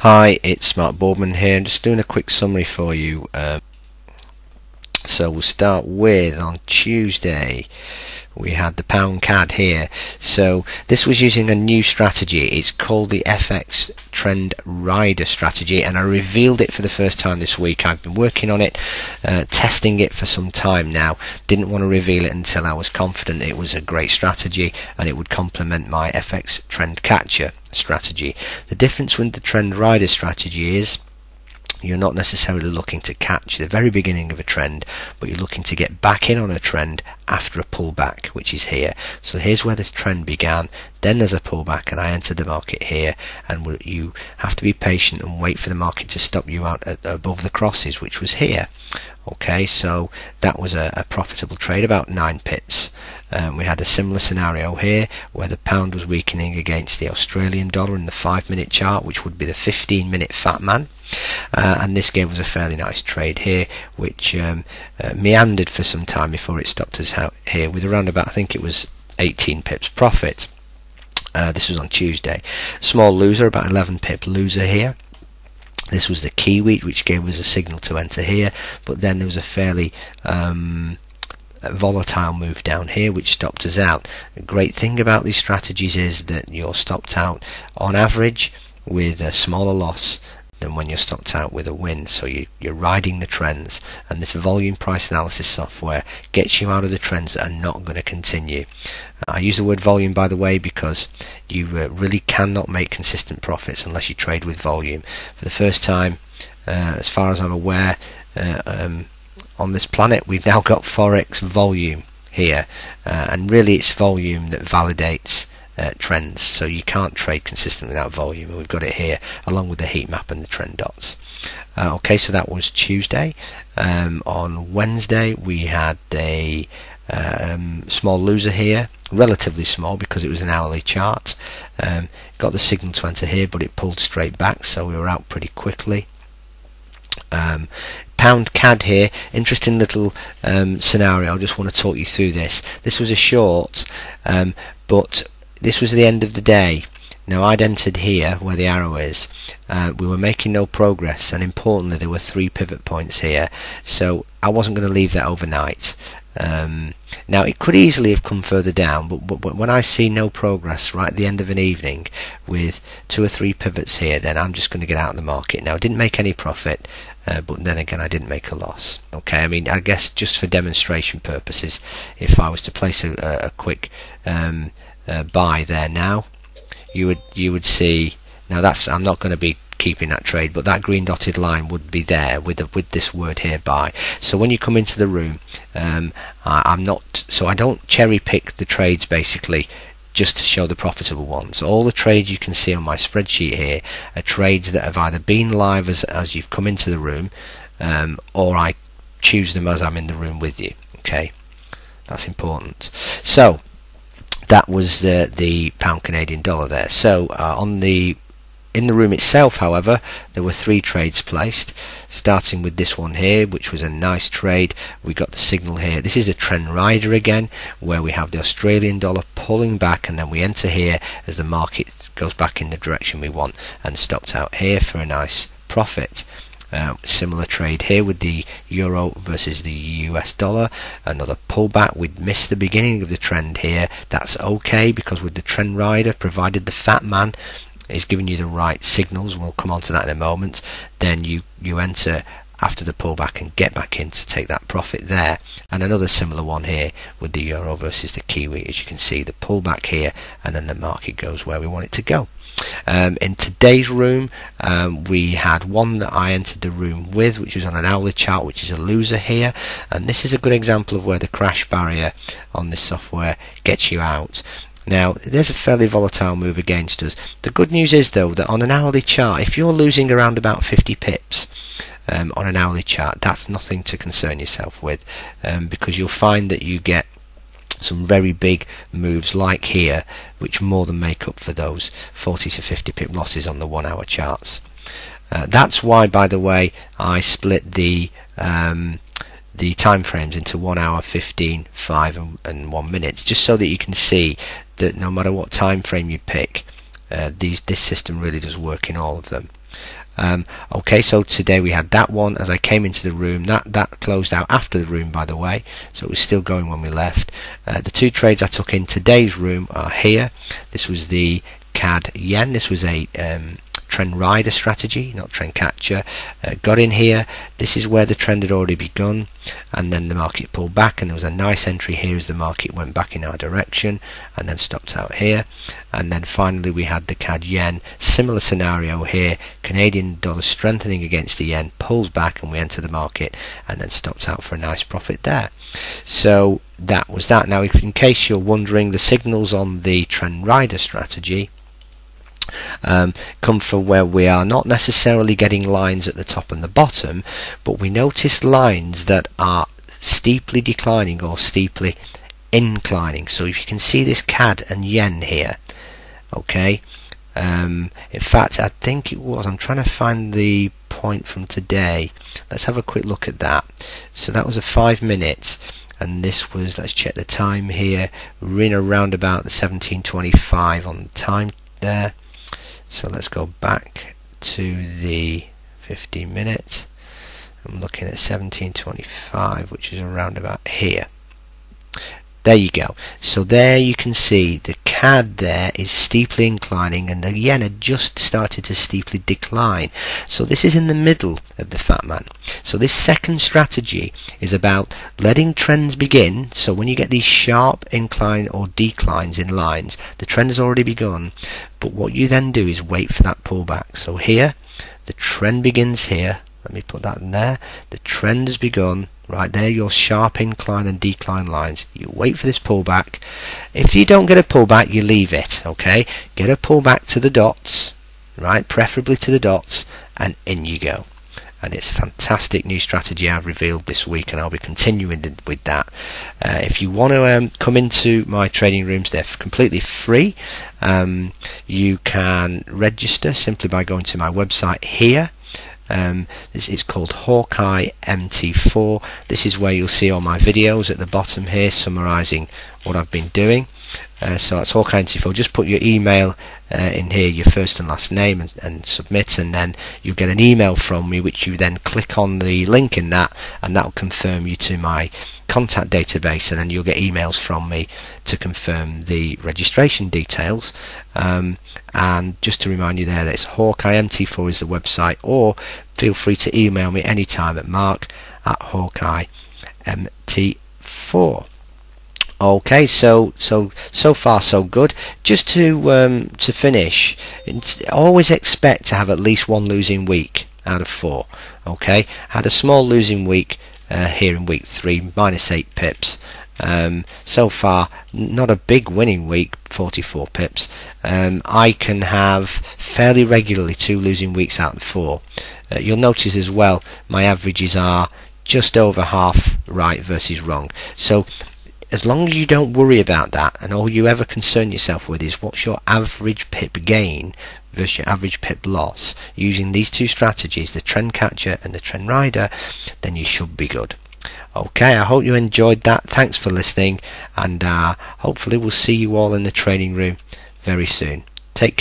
Hi, it's Mark Boardman here. Just doing a quick summary for you. So we'll start with on Tuesday we had the pound CAD here. So this was using a new strategy. It's called the FX Trend Rider strategy, and I revealed it for the first time this week. I've been working on it, testing it for some time now. Didn't want to reveal it until I was confident it was a great strategy and it would complement my FX Trend Catcher strategy. The difference with the Trend Rider strategy is you're not necessarily looking to catch the very beginning of a trend, but you're looking to get back in on a trend after a pullback, which is here. So here's where this trend began, then there's a pullback, and I entered the market here, and you have to be patient and wait for the market to stop you out above the crosses, which was here. Okay, so that was a profitable trade, about 9 pips. We had a similar scenario here where the pound was weakening against the Australian dollar in the 5-minute chart, which would be the 15-minute fat man. And this gave us a fairly nice trade here, which meandered for some time before it stopped us out here with around about, I think it was 18 pips profit. This was on Tuesday. Small loser, about 11 pip loser here. This was the Kiwi, which gave us a signal to enter here, but then there was a fairly volatile move down here which stopped us out. The great thing about these strategies is that you're stopped out on average with a smaller loss than when you're stopped out with a win. So you're riding the trends, and this volume price analysis software gets you out of the trends that are not going to continue. I use the word volume, by the way, because you really cannot make consistent profits unless you trade with volume. For the first time, as far as I'm aware, on this planet, we've now got Forex volume here, and really it's volume that validates trends. So you can't trade consistently without volume, and we've got it here along with the heat map and the trend dots. Okay, so that was Tuesday. On Wednesday we had a small loser here, relatively small because it was an hourly chart. Got the signal to enter here, but it pulled straight back, so we were out pretty quickly. Pound CAD here, interesting little scenario. I just want to talk you through this. This was a short, but this was the end of the day. Now I'd entered here where the arrow is. We were making no progress, and importantly there were 3 pivot points here, so I wasn't going to leave that overnight. Now it could easily have come further down, but when I see no progress right at the end of an evening with 2 or 3 pivots here, then I'm just going to get out of the market. Now I didn't make any profit, but then again I didn't make a loss. Okay, I mean, I guess just for demonstration purposes, if I was to place a quick buy there now, you would see, now that's, I'm not going to be keeping that trade, but that green dotted line would be there with this word here, buy. So when you come into the room, I don't cherry pick the trades basically just to show the profitable ones. All the trades you can see on my spreadsheet here are trades that have either been live as you've come into the room, or I choose them as I'm in the room with you. Okay, that's important. So that was the pound Canadian dollar there. So in the room itself, however, there were 3 trades placed, starting with this one here, which was a nice trade. We got the signal here. This is a trend rider again, where we have the Australian dollar pulling back, and then we enter here as the market goes back in the direction we want, and stopped out here for a nice profit. Similar trade here with the euro versus the US dollar, another pullback. We'd missed the beginning of the trend here. That's okay, because with the trend rider, provided the fat man is giving you the right signals, we'll come on to that in a moment, then you enter after the pullback and get back in to take that profit there. And another similar one here with the euro versus the Kiwi. As you can see, the pullback here, and then the market goes where we want it to go. In today's room, we had one that I entered the room with, which was on an hourly chart, which is a loser here, and this is a good example of where the crash barrier on this software gets you out. Now there's a fairly volatile move against us. The good news is though that on an hourly chart, if you're losing around about 50 pips on an hourly chart, that's nothing to concern yourself with, because you'll find that you get some very big moves like here which more than make up for those 40 to 50 pip losses on the 1 hour charts. That's why, by the way, I split the time frames into 1 hour, 15, 5 and 1 minute, just so that you can see that no matter what time frame you pick, this system really does work in all of them. Okay, so today we had that one. As I came into the room, that closed out after the room, by the way, so it was still going when we left. The two trades I took in today's room are here. This was the CAD yen. This was a trend rider strategy, not trend catcher. Got in here. This is where the trend had already begun, and then the market pulled back, and there was a nice entry here as the market went back in our direction and then stopped out here. And then finally we had the CAD yen, similar scenario here. Canadian dollar strengthening against the yen, pulls back, and we enter the market and then stopped out for a nice profit there. So that was that. Now, if in case you're wondering, the signals on the trend rider strategy come from where we are not necessarily getting lines at the top and the bottom, but we notice lines that are steeply declining or steeply inclining. So if you can see this CAD and yen here, okay, in fact I think it was, I'm trying to find the point from today. Let's have a quick look at that. So that was a 5 minute, and this was, let's check the time here, we're in around about the 1725 on the time there. So let's go back to the 15 minute. I'm looking at 1725, which is around about here. There you go. So there you can see the CAD there is steeply inclining, and the yen had just started to steeply decline. So this is in the middle of the fat man. So this second strategy is about letting trends begin. So when you get these sharp incline or declines in lines, the trend has already begun, but what you then do is wait for that pullback. So here the trend begins here. Let me put that in there. The trend has begun. Right there, your sharp incline and decline lines. You wait for this pullback. If you don't get a pullback, you leave it. Okay, get a pullback to the dots, right? Preferably to the dots, and in you go. And it's a fantastic new strategy I've revealed this week, and I'll be continuing with that. If you want to come into my trading rooms, they're completely free. You can register simply by going to my website here. This is called Hawkeye MT4. This is where you'll see all my videos at the bottom here summarizing what I've been doing. So that's Hawkeye MT4. Just put your email in here, your first and last name, and submit, and then you'll get an email from me, which you then click on the link in that, and that will confirm you to my contact database, and then you'll get emails from me to confirm the registration details. And just to remind you there, that it's Hawkeye MT4 is the website, or feel free to email me anytime at mark@hawkeyemt4. Okay, so far so good. Just to finish, always expect to have at least one losing week out of 4. Okay, had a small losing week here in week 3, -8 pips. So far, not a big winning week, 44 pips. I can have fairly regularly 2 losing weeks out of 4. You'll notice as well, my averages are just over half right versus wrong. So as long as you don't worry about that, and all you ever concern yourself with is what's your average pip gain versus your average pip loss, using these two strategies, the trend catcher and the trend rider, then you should be good. Okay, I hope you enjoyed that. Thanks for listening, and hopefully we'll see you all in the training room very soon. Take care.